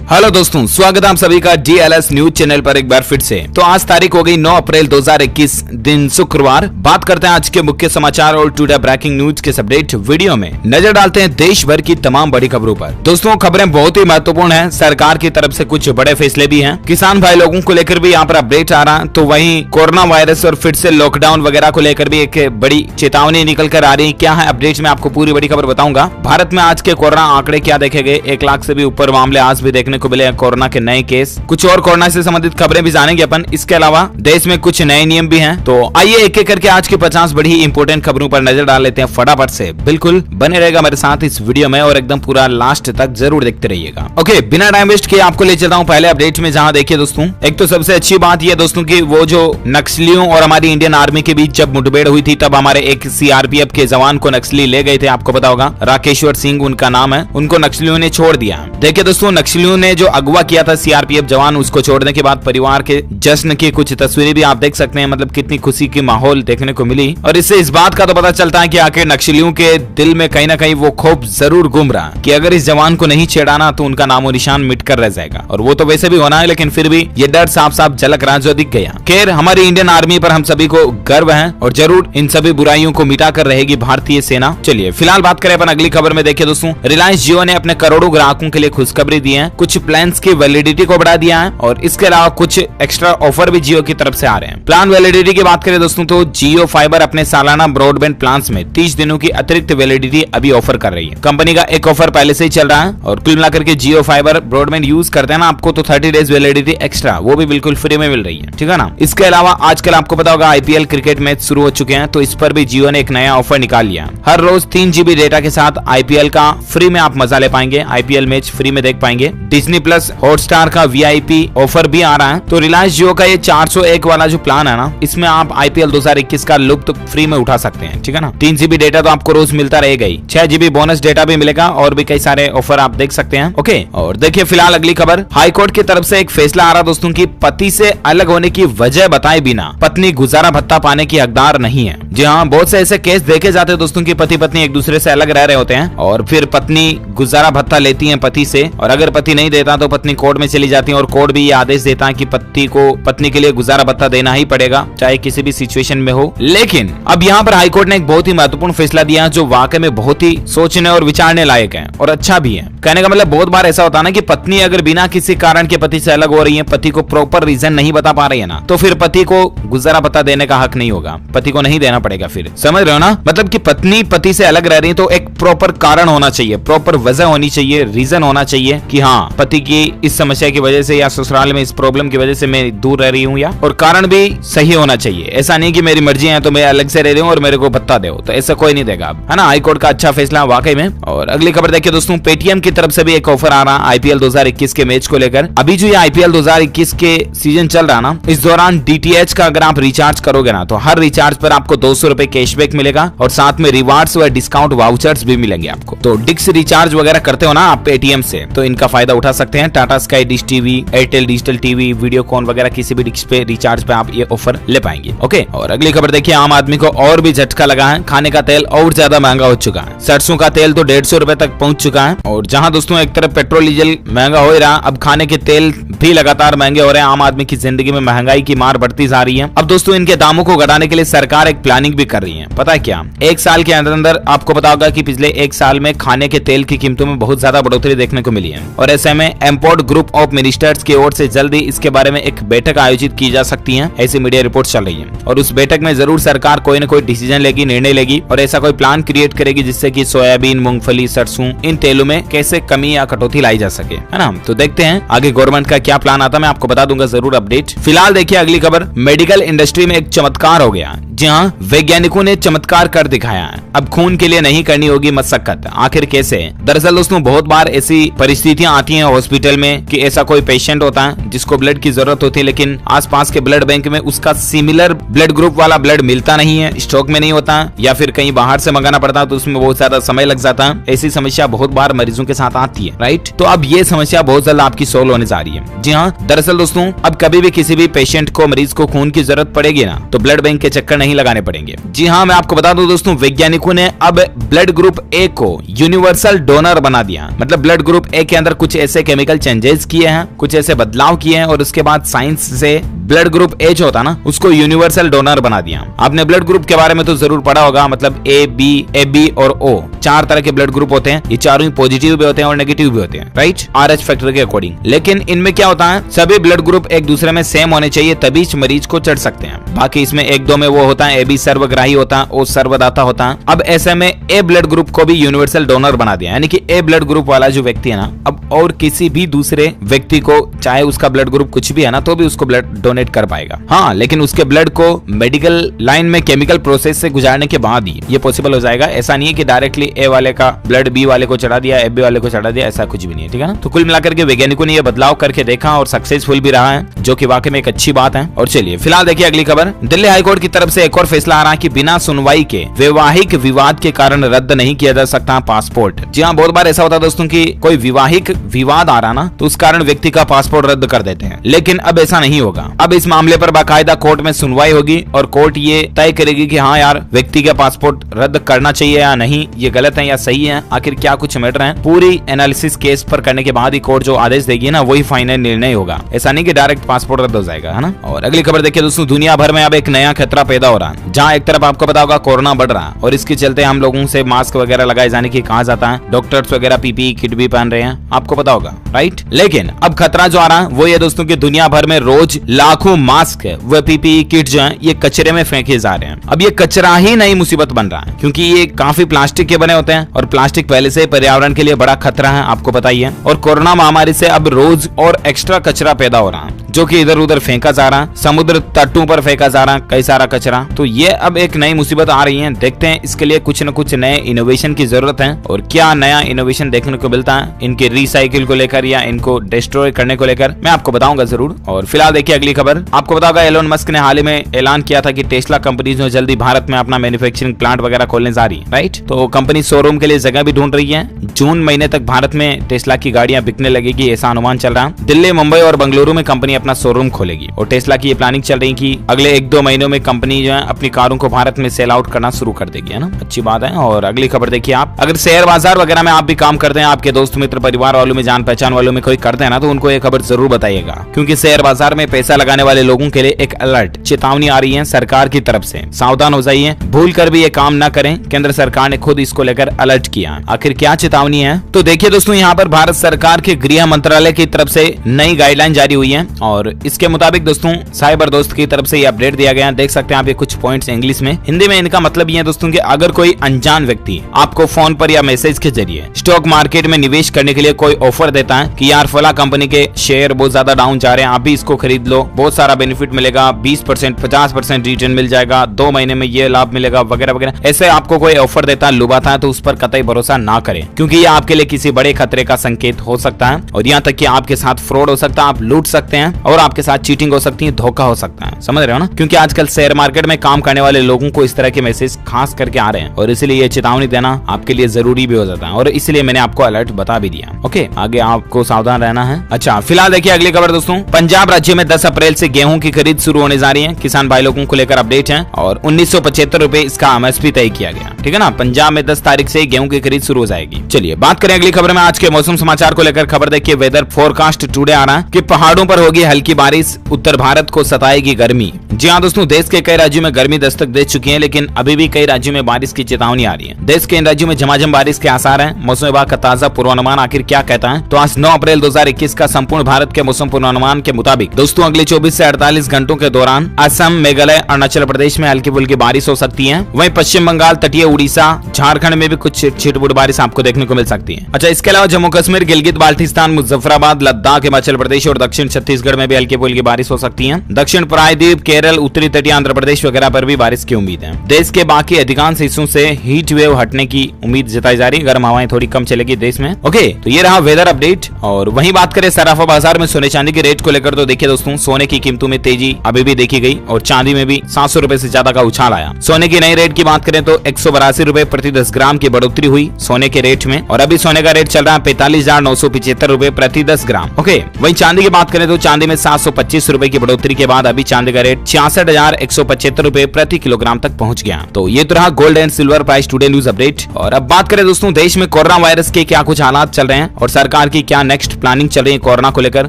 Hello दोस्तों, स्वागत है आप सभी का DLS न्यूज चैनल पर एक बार फिर से। तो आज तारीख हो गई 9 अप्रैल 2021 दिन शुक्रवार। बात करते हैं आज के मुख्य समाचार और टुडे ब्रेकिंग न्यूज के अपडेट वीडियो में नजर डालते हैं देश भर की तमाम बड़ी खबरों पर। दोस्तों, खबरें बहुत ही महत्वपूर्ण हैं। सरकार की तरफ से कुछ बड़े फैसले भी हैं। किसान भाई लोगों को लेकर भी यहाँ पर अपडेट आ रहा है। तो वहीं कोरोना वायरस और फिर से लॉकडाउन वगैरह को लेकर भी एक बड़ी चेतावनी निकल कर आ रही है। क्या है अपडेट में आपको पूरी बड़ी खबर बताऊंगा। भारत में आज के कोरोना आंकड़े क्या देखे गए, 1 लाख से भी ऊपर मामले आज भी देखने को मिले हैं। कोरोना के नए केस, कुछ और कोरोना से संबंधित खबरें भी जानेंगे अपन। इसके अलावा देश में कुछ नए नियम भी हैं। तो आइए एक एक करके आज की 50 बड़ी इंपोर्टेंट खबरों पर नजर डाल लेते हैं फटाफट से। बिल्कुल बने रहेगा मेरे साथ इस वीडियो में और एकदम पूरा लास्ट तक जरूर देखते रहिएगा। ओके, बिना टाइम वेस्ट किए आपको ले चलता हूँ पहले अपडेट में, जहाँ देखिए दोस्तों, एक तो सबसे अच्छी बात यह दोस्तों की वो जो नक्सलियों और हमारी इंडियन आर्मी के बीच जब मुठभेड़ हुई थी, तब हमारे एक CRPF के जवान को नक्सली ले गए थे। आपको पता होगा, राकेश्वर सिंह उनका नाम है। उनको नक्सलियों ने छोड़ दिया। देखिए दोस्तों, नक्सलियों ने जो अगवा किया था CRPF जवान, उसको छोड़ने के बाद परिवार के जश्न की कुछ तस्वीरें भी आप देख सकते हैं। मतलब कितनी खुशी की माहौल देखने को मिली। और इससे इस बात का तो पता चलता है कि आखिर नक्सलियों के दिल में कहीं ना कहीं वो खौफ जरूर घूम रहा है कि अगर इस जवान को नहीं छेड़ाना तो उनका नामो निशान मिट कर रह जाएगा। और वो तो वैसे भी होना है, लेकिन फिर भी ये डर साफ साफ झलक रहा जो दिख गया। खैर, हमारी इंडियन आर्मी पर हम सभी को गर्व है और जरूर इन सभी बुराइयों को मिटा कर रहेगी भारतीय सेना। चलिए फिलहाल बात करें अपन अगली खबर में। देखिए दोस्तों, रिलायंस जियो ने अपने करोड़ों ग्राहकों के लिए खुशखबरी दी है। कुछ प्लान्स की वैलिडिटी को बढ़ा दिया है और इसके अलावा कुछ एक्स्ट्रा ऑफर भी जियो की तरफ से आ रहे हैं। प्लान वैलिडिटी की बात करें दोस्तों, तो जियो फाइबर अपने सालाना ब्रॉडबैंड प्लान्स में 30 दिनों की अतिरिक्त वैलिडिटी अभी ऑफर कर रही है। कंपनी का एक ऑफर पहले से ही चल रहा है और कुल मिलाकर के जियो फाइबर ब्रॉडबैंड यूज करते हैं ना आपको, तो 30 डेज वैलिडिटी एक्स्ट्रा वो भी बिल्कुल फ्री में मिल रही है। ठीक है ना। इसके अलावा आजकल आपको पता होगा IPL क्रिकेट मैच शुरू हो चुके हैं, तो इस पर भी जियो ने एक नया ऑफर निकाल लिया। हर रोज 3 GB डेटा के साथ IPL का फ्री में आप मजा ले पाएंगे। IPL मैच फ्री में देख पाएंगे। डिज्नी प्लस हॉटस्टार का VIP ऑफर भी आ रहा है। तो रिलायंस जियो का ये 401 वाला जो प्लान है ना, इसमें आप IPL 2021 का लुत्फ फ्री में उठा सकते हैं। ठीक है ना। 3 GB डेटा तो आपको रोज मिलता रहेगा ही। 6 GB बोनस डेटा भी मिलेगा और भी कई सारे ऑफर आप देख सकते हैं। ओके, और देखिए फिलहाल अगली खबर। हाई कोर्ट की तरफ से एक फैसला आ रहा दोस्तों की पति से अलग होने की वजह बताए बिना पत्नी गुजारा भत्ता पाने की हकदार नहीं है। जी हाँ, बहुत से ऐसे केस देखे जाते हैं दोस्तों की पति पत्नी एक दूसरे से अलग रह रहे होते हैं और फिर पत्नी गुजारा भत्ता लेती है पति से, और अगर पति नहीं देता तो पत्नी कोर्ट में चली जाती है और कोर्ट भी ये आदेश देता है कि पति को पत्नी के लिए गुजारा भत्ता देना ही पड़ेगा, चाहे किसी भी सिचुएशन में हो। लेकिन अब यहाँ पर हाईकोर्ट ने एक बहुत ही महत्वपूर्ण फैसला दिया जो वाकई में बहुत ही सोचने और विचारने लायक है और अच्छा भी है। कहने का मतलब, बहुत बार ऐसा होता है ना कि पत्नी अगर बिना किसी कारण के पति से अलग हो रही है, पति को प्रॉपर रीजन नहीं बता पा रही है ना, तो फिर पति को गुजारा भत्ता देने का हक नहीं होगा, पति को नहीं देना पड़ेगा। फिर समझ रहे हो ना, मतलब कि पत्नी पति से अलग रह रही है तो एक प्रॉपर कारण होना चाहिए, प्रॉपर वजह होनी चाहिए, रीजन होना चाहिए कि हाँ, पति की इस समस्या की वजह से या ससुराल में इस प्रॉब्लम की वजह से मैं दूर रह रही हूँ, या और कारण भी सही होना चाहिए। ऐसा नहीं कि मेरी मर्जी है तो मैं अलग से रह रही हूँ और मेरे को भत्ता दो, तो ऐसा कोई नहीं देगा, है ना। हाईकोर्ट का अच्छा फैसला वाकई में। और अगली खबर देखिए दोस्तों, पेटीएम की तरफ से भी एक ऑफर आ रहा है IPL 2021 के मैच को लेकर। अभी जो ये IPL 2021 के सीजन चल रहा ना, इस दौरान DTH का अगर आप रिचार्ज करोगे ना, तो हर रिचार्ज पर आपको 200 रुपए कैशबैक मिलेगा और साथ में रिवार्ड्स व डिस्काउंट वाउचर्स भी मिलेंगे आपको। तो डिक्स रिचार्ज वगैरह करते हो ना आप पेटीएम से, तो इनका फायदा उठा सकते हैं। Tata sky dish TV, Airtel digital TV, Videocon वगैरह किसी भी डिश पे रिचार्ज पे आप ये ऑफर ले पाएंगे। ओके, और अगली खबर देखिए, आम आदमी को और भी झटका लगा है। खाने का तेल और ज्यादा महंगा हो चुका है। सरसों का तेल तो 150 रुपए तक पहुंच चुका है। और जहां दोस्तों एक तरफ पेट्रोल डीजल महंगा हो रहा, अब खाने के तेल भी लगातार महंगे हो रहे हैं। आम आदमी की जिंदगी में महंगाई की मार बढ़ती जा रही है। अब दोस्तों इनके दामों को घटाने के लिए सरकार एक प्लानिंग भी कर रही है। पता है क्या, 1 साल के अंदर आपको पता होगा कि पिछले 1 साल में खाने के तेल की कीमतों में बहुत ज्यादा बढ़ोतरी देखने को मिली है। और ऐसे में एम्पोर्ट ग्रुप ऑफ मिनिस्टर्स की ओर से जल्दी इसके बारे में एक बैठक आयोजित की जा सकती है, ऐसी मीडिया रिपोर्ट चल रही है। और उस बैठक में जरूर सरकार कोई न कोई डिसीजन लेगी, निर्णय लेगी और ऐसा कोई प्लान क्रिएट करेगी जिससे कि सोयाबीन, मूंगफली, सरसों, इन तेलों में कैसे कमी या कटौती लाई जा सके, है ना। तो देखते हैं आगे गवर्नमेंट का क्या प्लान आता है, मैं आपको बता दूंगा जरूर अपडेट। फिलहाल देखिए अगली खबर, मेडिकल इंडस्ट्री में एक चमत्कार हो गया। जी हाँ, वैज्ञानिकों ने चमत्कार कर दिखाया है। अब खून के लिए नहीं करनी होगी मशक्कत। आखिर कैसे? दरअसल दोस्तों बहुत बार ऐसी परिस्थितियां आती हैं हॉस्पिटल में कि ऐसा कोई पेशेंट होता है जिसको ब्लड की जरूरत होती है, लेकिन आसपास के ब्लड बैंक में उसका सिमिलर ब्लड ग्रुप वाला ब्लड मिलता नहीं है, स्टॉक में नहीं होता है, या फिर कहीं बाहर से मंगाना पड़ता है तो उसमें बहुत ज्यादा समय लग जाता है। ऐसी समस्या बहुत बार मरीजों के साथ आती है, राइट। तो अब ये समस्या बहुत जल्द आपकी सोल्व होने जा रही है। जी हाँ, दरअसल दोस्तों अब कभी भी किसी भी पेशेंट को, मरीज को खून की जरूरत पड़ेगी ना, तो ब्लड बैंक के चक्कर नहीं लगाने पड़ेंगे। जी हाँ, मैं आपको बता दूं दोस्तों, वैज्ञानिकों ने अब ब्लड ग्रुप ए को यूनिवर्सल डोनर बना दिया। मतलब ब्लड ग्रुप ए के अंदर कुछ ऐसे ऐसे केमिकल चेंजेस किए हैं, कुछ ऐसे बदलाव किए हैं और उसके बाद साइंस से ब्लड ग्रुप एच होता ना, उसको यूनिवर्सल डोनर बना दिया। आपने ब्लड ग्रुप के बारे में तो जरूर पढ़ा होगा, मतलब ए बी और ओ, 4 तरह के ब्लड ग्रुप होते हैं। ये चारों ही पॉजिटिव भी होते हैं और नेगेटिव भी होते हैं, राइट, RH फैक्टर के अकॉर्डिंग। लेकिन इनमें क्या होता है, सभी ब्लड ग्रुप एक दूसरे में सेम होने चाहिए, तभी मरीज को चढ़ सकते हैं। बाकी इसमें 1-2 में वो होता है, ए बी सर्वग्राही होता है, ओ सर्वदाता होता है। अब ऐसे में ए ब्लड ग्रुप को भी यूनिवर्सल डोनर बना दिया, यानी कि ए ब्लड ग्रुप वाला जो व्यक्ति है ना, अब और किसी भी दूसरे व्यक्ति को, चाहे उसका ब्लड ग्रुप कुछ भी है ना, तो भी उसको ब्लड डोनेट कर पाएगा। हाँ, लेकिन उसके ब्लड को मेडिकल लाइन में केमिकल प्रोसेस से गुजारने के बाद ही ये पॉसिबल हो जाएगा। ऐसा नहीं है कि डायरेक्टली ए वाले का ब्लड बी वाले को चढ़ा दिया, एबी वाले को चढ़ा दिया, ऐसा कुछ भी नहीं है, ठीक है ना। तो कुल मिलाकर के वैज्ञानिकों ने ये बदलाव करके देखा और सक्सेसफुल भी रहा है, जो कि वाकई में एक अच्छी बात है। और चलिए फिलहाल देखिए अगली खबर। दिल्ली हाईकोर्ट की तरफ से एक और फैसला आ रहा है कि बिना सुनवाई के वैवाहिक विवाद के कारण रद्द नहीं किया जा सकता पासपोर्ट। जी हाँ, बहुत बार ऐसा होता है दोस्तों कि कोई वैवाहिक विवाद आ रहा ना, तो उस कारण व्यक्ति का पासपोर्ट रद्द कर देते हैं, लेकिन अब ऐसा नहीं होगा। अब इस मामले पर बाकायदा कोर्ट में सुनवाई होगी और कोर्ट ये तय करेगी कि हाँ यार, व्यक्ति का पासपोर्ट रद्द करना चाहिए या नहीं, ये गलत है या सही है, आखिर क्या कुछ मैटर है। पूरी एनालिसिस केस पर करने के बाद ही कोर्ट जो आदेश देगी ना, वही फाइनल निर्णय होगा। ऐसा नहीं कि डायरेक्ट पासपोर्ट रद्द हो जाएगा, है ना। और अगली खबर देखिए दोस्तों, दुनिया भर में अब एक नया खतरा पैदा हो रहा है, जहाँ एक तरफ आपको पता होगा कोरोना बढ़ रहा है और इसके चलते हम लोगों से मास्क वगैरह लगाए जाने की कहा जाता है, डॉक्टर्स वगैरह पीपीई किट भी पहन रहे हैं, आपको पता होगा, राइट। लेकिन अब खतरा जो आ रहा है वो ये दोस्तों कि दुनिया भर में रोज लाखों मास्क व पीपीई किट जो है ये कचरे में फेंके जा रहे हैं। अब ये कचरा ही नई मुसीबत बन रहा है, क्योंकि ये काफी प्लास्टिक के बने होते हैं और प्लास्टिक पहले से पर्यावरण के लिए बड़ा खतरा है, आपको पता ही है। और कोरोना महामारी से अब रोज और एक्स्ट्रा कचरा पैदा हो रहा है, जो कि इधर उधर फेंका जा रहा है, समुद्र तटों पर फेंका जा रहा है कई सारा कचरा। तो ये अब एक नई मुसीबत आ रही है। देखते हैं इसके लिए कुछ न कुछ नए इनोवेशन की जरूरत है और क्या नया इनोवेशन देखने को मिलता है इनके रिसाइकिल को लेकर या इनको डिस्ट्रॉय करने को लेकर, मैं आपको बताऊंगा जरूर। और फिलहाल देखिए अगली खबर। आपको पता होगा एलोन मस्क ने हाल ही में ऐलान किया था कि टेस्ला कंपनी जो जल्दी भारत में अपना मैन्युफैक्चरिंग प्लांट वगैरह खोलने जा रही है, राइट। तो कंपनी शोरूम के लिए जगह भी ढूंढ रही है। जून महीने तक भारत में टेस्ला की गाड़ियां बिकने लगेगी, ऐसा अनुमान चल रहा है। दिल्ली, मुंबई और बेंगलुरु में कंपनी अपना शोरूम खोलेगी और टेस्ला की ये प्लानिंग चल रही कि अगले 1-2 महीनों में कंपनी जो है अपनी कारों को भारत में सेल आउट करना शुरू कर देगी, है ना। अच्छी बात है। और अगली खबर देखिए आप, अगर शेयर बाजार वगैरह में आप भी काम करते हैं, आपके दोस्त मित्र परिवार वालों में, जान पहचान वालों में कोई करते हैं ना, तो उनको ये खबर जरूर बताइएगा, क्योंकि शेयर बाजार में पैसा लगाने वाले लोगों के लिए एक अलर्ट चेतावनी आ रही है सरकार की तरफ से। सावधान हो जाइए, भूल कर भी ये काम न करें। केंद्र सरकार ने खुद इसको लेकर अलर्ट किया। आखिर क्या चेतावनी है, तो देखिए दोस्तों, यहाँ पर भारत सरकार के गृह मंत्रालय की तरफ से नई गाइडलाइन जारी हुई है और इसके मुताबिक दोस्तों साइबर दोस्त की तरफ से ये अपडेट दिया गया है। देख सकते हैं आप ये कुछ पॉइंट्स इंग्लिश में, हिंदी में इनका मतलब ये है दोस्तों कि अगर कोई अनजान व्यक्ति आपको फोन पर या मैसेज के जरिए स्टॉक मार्केट में निवेश करने के लिए कोई ऑफर देता है कि यार फला कंपनी के शेयर बहुत ज्यादा डाउन जा रहे हैं, आप भी इसको खरीद लो, बहुत सारा बेनिफिट मिलेगा, 20% 50% रिटर्न मिल जाएगा, 2 महीने में ये लाभ मिलेगा वगैरह वगैरह, ऐसे आपको कोई ऑफर देता है, लुभाता है, तो उस पर कतई भरोसा ना करें, क्योंकि ये आपके लिए किसी बड़े खतरे का संकेत हो सकता है और यहाँ तक कि आपके साथ फ्रॉड हो सकता है, आप लूट सकते हैं और आपके साथ चीटिंग हो सकती है, धोखा हो सकता है। समझ रहे हो ना, क्योंकि आजकल शेयर मार्केट में काम करने वाले लोगों को इस तरह के मैसेज खास करके आ रहे हैं और इसलिए ये चेतावनी देना आपके लिए जरूरी भी हो जाता है और इसलिए मैंने आपको अलर्ट बता भी दिया। ओके, आगे आपको सावधान रहना है। अच्छा, फिलहाल देखिए अगली खबर दोस्तों, पंजाब राज्य में 10 अप्रैल से गेहूं की खरीद शुरू होने जा रही है। किसान भाई लोगों को लेकर अपडेट है और 1975 रुपए इसका MSP तय किया गया, ठीक है ना। पंजाब में 10 तारीख से गेहूं की खरीद शुरू हो जाएगी। चलिए बात करें अगली खबर में, आज के मौसम समाचार को लेकर खबर देखिए। वेदर फोरकास्ट टुडे आ रहा है कि पहाड़ों पर होगी हल्की बारिश, उत्तर भारत को सताएगी गर्मी। जी हाँ दोस्तों, देश के कई राज्यों में गर्मी दस्तक दे चुकी है, लेकिन अभी भी कई राज्यों में बारिश की चेतावनी आ रही है। देश के इन राज्यों में झमाझम बारिश के आसार हैं। मौसम विभाग का ताजा पूर्वानुमान आखिर क्या कहता है, तो आज 9 अप्रैल 2021 का संपूर्ण भारत के मौसम पूर्वानुमान के मुताबिक दोस्तों अगले 24 से 48 घंटों के दौरान असम, मेघालय, अरुणाचल प्रदेश में हल्की फुल्की बारिश हो सकती है। वहीं पश्चिम बंगाल, तटीय उड़ीसा, झारखंड में भी कुछ छिटपुट बारिश आपको देखने को मिल सकती है। अच्छा, इसके अलावा जम्मू कश्मीर, गिलगित बाल्टिस्तान, मुजफ्फराबाद, लद्दाख, हिमाचल प्रदेश और दक्षिण छत्तीसगढ़ में भी हल्की फुल्की बारिश हो सकती है। दक्षिण प्रायद्वीप, केरल, उत्तरी तटीय आंध्र प्रदेश वगैरह पर भी बारिश की उम्मीद है। देश के बाकी अधिकांश हिस्सों से हीट वेव हटने की उम्मीद जताई जा रही है, गर्म हवाएं थोड़ी कम चलेगी देश में। ओके, तो ये रहा वेदर अपडेट। और वहीं बात करें सराफा बाजार में सोने चांदी के रेट को लेकर, तो देखिए दोस्तों, सोने की कीमतों में तेजी अभी भी देखी गई और चांदी में भी 700 रुपए से ज्यादा का उछाल आया। सोने की नई रेट की बात करें तो 182 रुपए प्रति 10 ग्राम की बढ़ोतरी हुई सोने के रेट में और अभी सोने का रेट चल रहा है 45,975 रुपए प्रति 10 ग्राम। ओके, वहीं चांदी की बात करें तो चांदी दिल्ली में 725 रुपए की बढ़ोतरी के बाद अभी चांदी का रेट 66,175 रुपए प्रति किलोग्राम तक पहुंच गया। तो ये तो रहा gold and silver price today news update. और अब बात करें दोस्तों देश में कोरोना वायरस के क्या कुछ हालात चल रहे हैं और सरकार की क्या नेक्स्ट प्लानिंग चल रही है कोरोना को लेकर,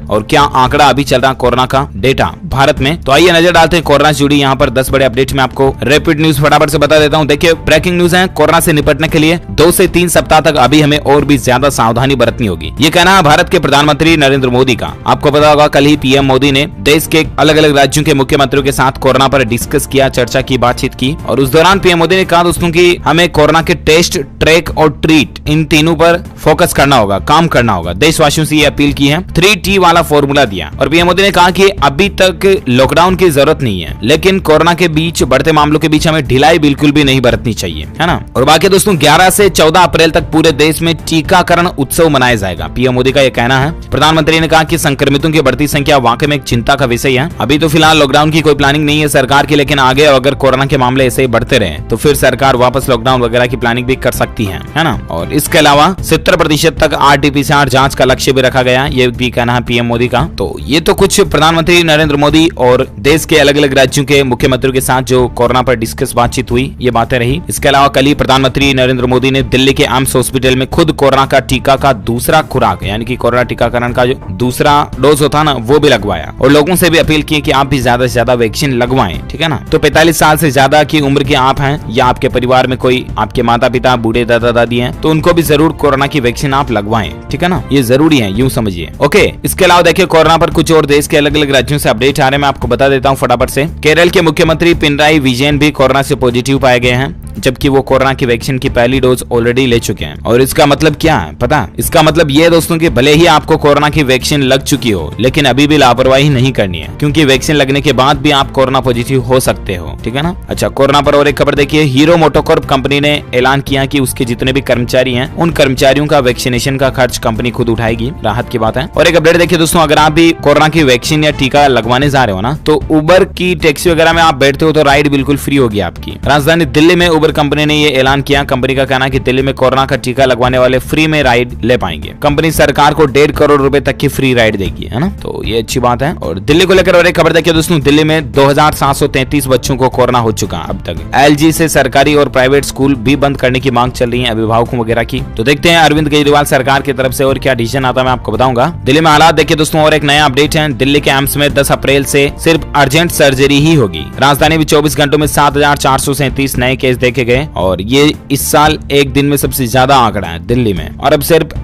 और क्या आंकड़ा अभी चल रहा है कोरोना का डेटा भारत में। तो आइए नजर डालते हैं कोरोना से जुड़ी यहाँ पर 10 बड़े अपडेट में आपको रैपिड न्यूज फटाफट से बता देता हूँ। देखिए ब्रेकिंग न्यूज है, कोरोना से निपटने के लिए 2 से 3 सप्ताह तक अभी हमें और भी ज्यादा सावधानी बरतनी होगी, ये कहना है भारत के प्रधानमंत्री नरेंद्र मोदी का। आपको पता होगा कल ही पीएम मोदी ने देश के अलग अलग राज्यों के मुख्यमंत्रियों के साथ कोरोना पर डिस्कस किया, चर्चा की, बातचीत की। और उस दौरान पीएम मोदी ने कहा दोस्तों कि हमें कोरोना के टेस्ट, ट्रैक और ट्रीट इन तीनों पर फोकस करना होगा, काम करना होगा। देशवासियों से ये अपील की है, 3T वाला फॉर्मूला दिया। और पीएम मोदी ने कहा कि अभी तक लॉकडाउन की जरूरत नहीं है, लेकिन कोरोना के बीच बढ़ते मामलों के बीच हमें ढिलाई बिल्कुल भी नहीं बरतनी चाहिए, है ना। और बाकी दोस्तों 11 से 14 अप्रैल तक पूरे देश में टीकाकरण उत्सव मनाया जाएगा, पीएम मोदी का यह कहना है। प्रधानमंत्री ने कहा कि संक्रमितों की बढ़ती संख्या वाकई में एक चिंता का विषय है। अभी तो फिलहाल लॉकडाउन की कोई प्लानिंग नहीं है सरकार की, लेकिन आगे अगर कोरोना के मामले ऐसे ही बढ़ते रहे तो फिर सरकार वापस लॉकडाउन वगैरह की प्लानिंग भी कर सकती है ना। और इसके अलावा 70% तक RT-PCR जांच का लक्ष्य भी रखा गया, ये भी कहना है पीएम मोदी का। तो ये तो कुछ प्रधानमंत्री नरेंद्र मोदी और देश के अलग अलग राज्यों के मुख्यमंत्रियों के साथ जो कोरोना पर डिस्कस बातचीत हुई, ये बातें रही। इसके अलावा कल ही प्रधानमंत्री नरेंद्र मोदी ने दिल्ली के एम्स हॉस्पिटल में खुद कोरोना का टीका का दूसरा खुराक यानी कि कोरोना टीकाकरण का जो दूसरा डोज होता ना वो भी लगवाया, और लोगों से भी अपील की कि आप भी ज्यादा से ज्यादा वैक्सीन लगवाएं, ठीक है ना। तो 45 साल से ज्यादा की उम्र के आप हैं या आपके परिवार में कोई आपके माता पिता, बूढ़े दादा दादी हैं, तो उनको भी जरूर कोरोना की वैक्सीन आप लगवाएं, ठीक है ना, ये जरूरी है, यूं समझिए। ओके, इसके अलावा देखिए कोरोना पर कुछ और देश के अलग अलग राज्यों से अपडेट आ रहे हैं, मैं आपको बता देता हूँ फटाफट से। केरल के मुख्यमंत्री पिनराई विजयन भी कोरोना से पॉजिटिव पाए गए हैं, जबकि वो कोरोना की वैक्सीन की पहली डोज ऑलरेडी ले चुके हैं। और इसका मतलब क्या है पता? इसका मतलब ये दोस्तों कि भले ही आपको कोरोना की वैक्सीन लग चुकी हो, लेकिन अभी भी लापरवाही नहीं करनी है, क्योंकि वैक्सीन लगने के बाद भी आप कोरोना पॉजिटिव हो सकते हो, ठीक है ना। अच्छा, कोरोना पर और एक खबर देखिए, हीरो मोटोकॉर्प कंपनी ने ऐलान किया कि उसके जितने भी कर्मचारी हैं उन कर्मचारियों का वैक्सीनेशन का खर्च कंपनी खुद उठाएगी, राहत की बात है। और एक अपडेट देखिए दोस्तों, अगर आप भी कोरोना की वैक्सीन या टीका लगवाने जा रहे हो ना, तो उबर की टैक्सी वगैरह में आप बैठते हो तो राइड बिल्कुल फ्री होगी आपकी। राजधानी दिल्ली में उबर कंपनी ने ये ऐलान किया। कंपनी का कहना है कि दिल्ली में कोरोना का टीका लगवाने वाले फ्री में राइड ले पाएंगे। कंपनी सरकार को 1.5 करोड़ रुपए तक की फ्री राइड देगी, है ना, तो ये अच्छी बात है। और दिल्ली को लेकर और एक खबर देखिए दोस्तों, दिल्ली में 2733 बच्चों को कोरोना हो चुका अब तक। LG से सरकारी और प्राइवेट स्कूल भी बंद करने की मांग चल रही है अभिभावकों वगैरह की। तो देखते हैं अरविंद केजरीवाल सरकार की तरफ से और क्या डिसीजन आता है, मैं आपको बताऊंगा। दिल्ली में हालात देखिए दोस्तों, और एक नया अपडेट है, दिल्ली के एम्स में 10 अप्रैल से सिर्फ अर्जेंट सर्जरी ही होगी। राजधानी में 24 घंटों में 7437 नए केस देखे गए, और ये इस साल एक दिन में सबसे ज्यादा आंकड़ा है दिल्ली में। और अब सिर्फ